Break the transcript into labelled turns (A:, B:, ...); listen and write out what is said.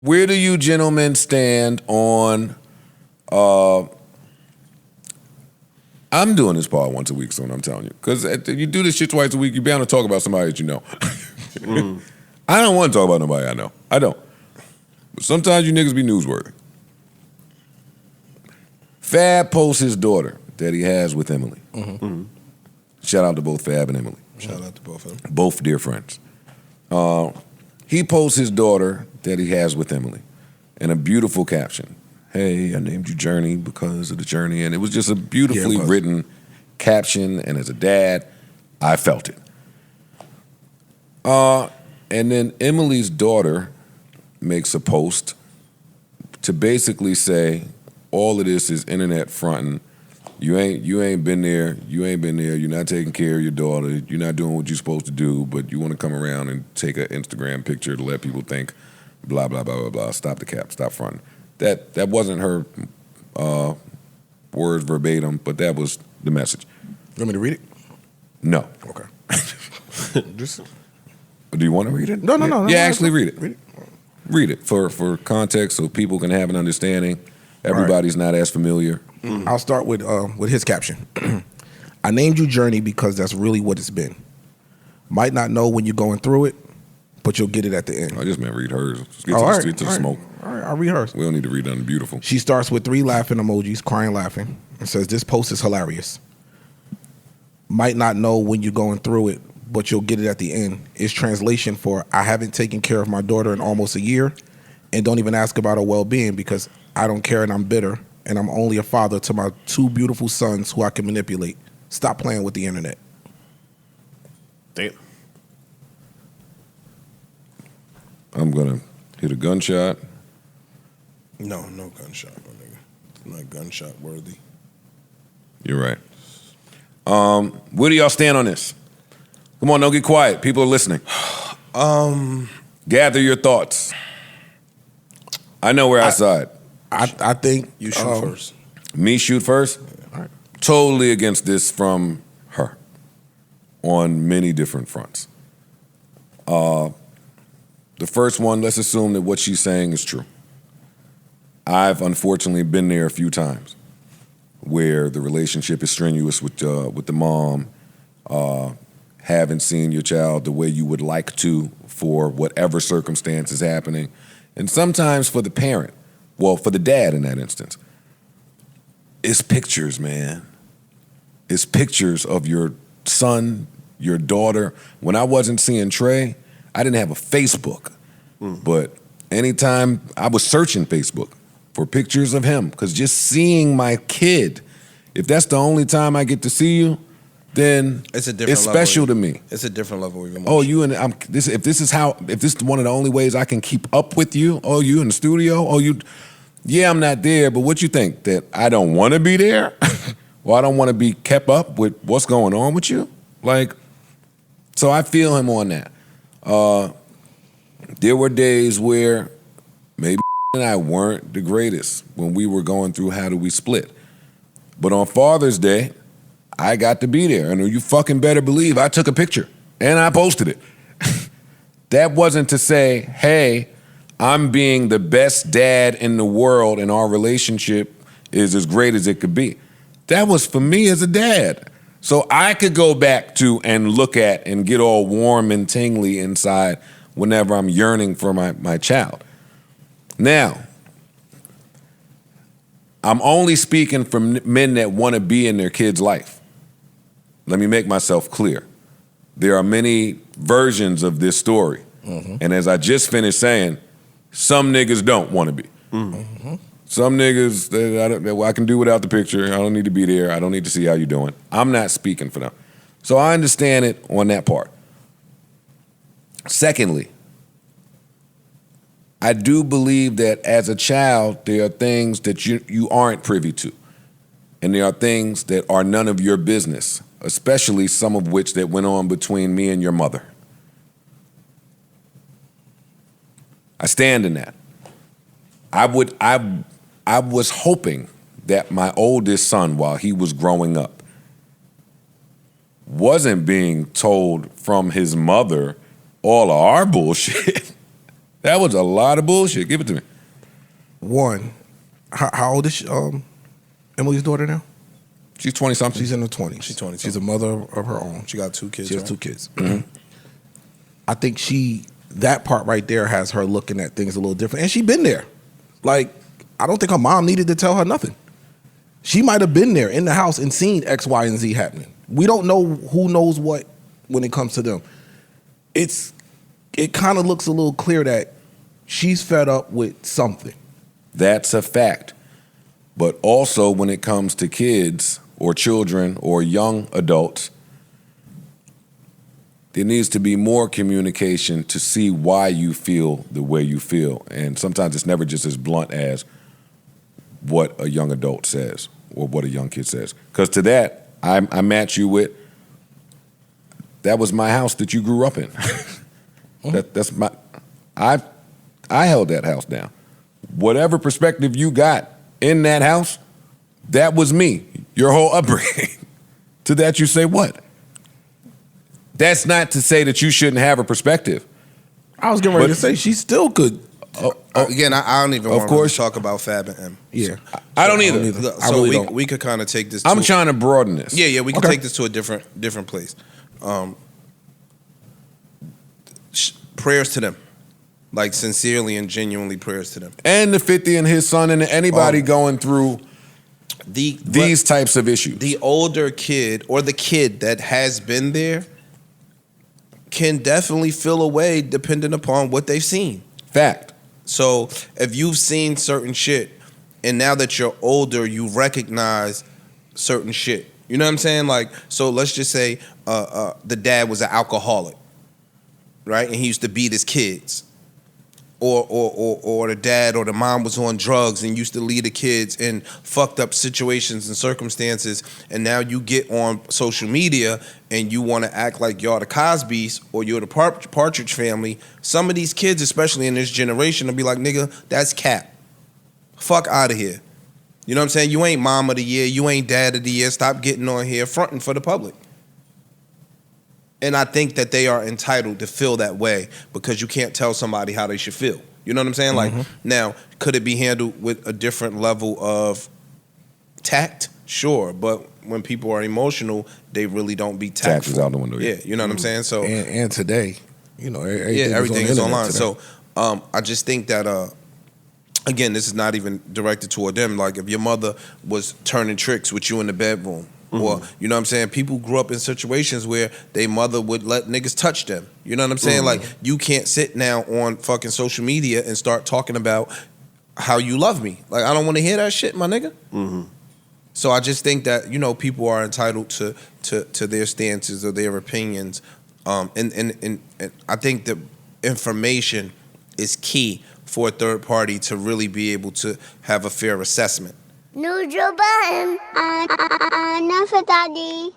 A: Where do you gentlemen stand on? I'm doing this part once a week, so I'm telling you, because you do this shit twice a week, you're bound to talk about somebody that you know. I don't want to talk about nobody I know. I don't. But sometimes you niggas be newsworthy. Fab posts his daughter that he has with Emily. Shout out to both Fab and Emily.
B: Shout out to both of them.
A: Both dear friends. He posts his daughter that he has with Emily and a beautiful caption. Hey, I named you Journey because of the journey. And it was just a beautifully written caption. And as a dad, I felt it. And then Emily's daughter makes a post to basically say, all of this is internet fronting. You ain't been there. You ain't been there. You're not taking care of your daughter. You're not doing what you're supposed to do, but you want to come around and take an Instagram picture to let people think, blah, blah, blah, blah, blah. Stop the cap. Stop fronting. That wasn't her words verbatim, but that was the message.
B: You want me to read it?
A: No.
B: Okay.
A: Do you want to read it?
B: No.
A: Yeah, actually read it.
B: Read it.
A: Read it for context so people can have an understanding. Everybody's not as familiar.
B: I'll start with his caption. I named you Journey because that's really what it's been. Might not know when you're going through it, but you'll get it at the end.
A: I just meant read hers. Let's get to the smoke.
B: All right, I'll read hers.
A: We don't need to read nothing beautiful.
B: She starts with 3 laughing emojis, crying laughing, and says, this post is hilarious. Might not know when you're going through it, but you'll get it at the end. It's translation for, I haven't taken care of my daughter in almost a year, and don't even ask about her well-being because I don't care and I'm bitter, and I'm only a father to my 2 beautiful sons who I can manipulate. Stop playing with the internet.
C: Damn.
A: I'm going to hit a gunshot.
B: No gunshot, my nigga. It's not gunshot worthy.
A: You're right. Where do y'all stand on this? Come on, don't get quiet. People are listening. Gather your thoughts. I know where I side.
B: I think
C: You shoot first.
A: Me shoot first?
B: All right.
A: Totally against this from her on many different fronts. The first one, let's assume that what she's saying is true. I've unfortunately been there a few times where the relationship is strenuous with the mom, haven't seen your child the way you would like to for whatever circumstance is happening. And sometimes for the parent, well, for the dad in that instance, it's pictures, man. It's pictures of your son, your daughter. When I wasn't seeing Trey, I didn't have a Facebook. But anytime I was searching Facebook for pictures of him, because just seeing my kid, if that's the only time I get to see you, then
C: It's a different
A: special
C: level.
A: to me.
C: It's a different level of emotion.
A: Oh, you and if this is one of the only ways I can keep up with you. Oh, you in the studio. Oh, you. Yeah, I'm not there, but what you think, that I don't want to be there? Or I don't want to be kept up with what's going on with you? Like, so I feel him on that. There were days where maybe and I weren't the greatest when we were going through how do we split. But on Father's Day, I got to be there. And you fucking better believe I took a picture and I posted it. That wasn't to say, hey, I'm being the best dad in the world and our relationship is as great as it could be. That was for me as a dad. So I could go back to and look at and get all warm and tingly inside whenever I'm yearning for my child. Now, I'm only speaking for men that want to be in their kid's life. Let me make myself clear. There are many versions of this story. And as I just finished saying, some niggas don't want to be. Some niggas, I can do without the picture. I don't need to be there. I don't need to see how you're doing. I'm not speaking for them. So I understand it on that part. Secondly, I do believe that as a child, there are things that you aren't privy to. And there are things that are none of your business, especially some of which that went on between me and your mother. I stand in that. I was hoping that my oldest son, while he was growing up, wasn't being told from his mother all of our bullshit. That was a lot of bullshit. Give it to me.
B: One, how old is she, Emily's daughter now?
A: She's 20-something.
B: She's in her 20s.
C: She's 20.
B: She's a mother of her own.
C: She got 2 kids.
B: She has
C: right?
B: 2 kids. I think that part right there has her looking at things a little different. And she been there. Like, I don't think her mom needed to tell her nothing. She might have been there in the house and seen X, Y, and Z happening. We don't know who knows what when it comes to them. It kind of looks a little clear that she's fed up with something.
A: That's a fact. But also when it comes to kids or children or young adults, there needs to be more communication to see why you feel the way you feel. And sometimes it's never just as blunt as what a young adult says or what a young kid says. Because to that, I match you with, that was my house that you grew up in. That's my, I held that house down. Whatever perspective you got in that house, that was me, your whole upbringing. To that you say what? That's not to say that you shouldn't have a perspective.
B: I was getting ready to say she still could.
C: Again, I don't even
A: Of
C: want to
A: course.
C: talk about Fab and M.
B: Yeah.
A: I don't either.
B: I
C: So
B: really don't.
C: we could kind of take this.
A: I'm
C: to,
A: trying to broaden this.
C: Yeah, we can
B: Okay.
C: take this to a different place. Prayers to them, like sincerely and genuinely prayers to them.
A: And the 50 and his son and anybody going through these types of issues.
C: The older kid or the kid that has been there can definitely feel a way depending upon what they've seen.
A: Fact.
C: So if you've seen certain shit and now that you're older, you recognize certain shit. You know what I'm saying? Like, so let's just say the dad was an alcoholic, right? And he used to beat his kids. Or the dad or the mom was on drugs and used to lead the kids in fucked up situations and circumstances, and now you get on social media and you want to act like y'all the Cosbys or you're the Partridge Family. Some of these kids, especially in this generation, will be like, nigga, that's cap. Fuck out of here. You know what I'm saying? You ain't mom of the year. You ain't dad of the year. Stop getting on here fronting for the public. And I think that they are entitled to feel that way because you can't tell somebody how they should feel. You know what I'm saying? Like, now, could it be handled with a different level of tact? Sure. But when people are emotional, they really don't be tactful.
A: Tact is out the window.
C: Yeah, you know what I'm saying? So
B: And today, you know,
C: everything is online.
B: Today.
C: So I just think that, again, this is not even directed toward them. Like, if your mother was turning tricks with you in the bedroom, or, you know what I'm saying? People grew up in situations where their mother would let niggas touch them. You know what I'm saying? Like, you can't sit now on fucking social media and start talking about how you love me. Like, I don't want to hear that shit, my nigga. So I just think that, you know, people are entitled to their stances or their opinions. And I think that information is key for a third party to really be able to have a fair assessment.
D: Neutral button. Enough, Daddy.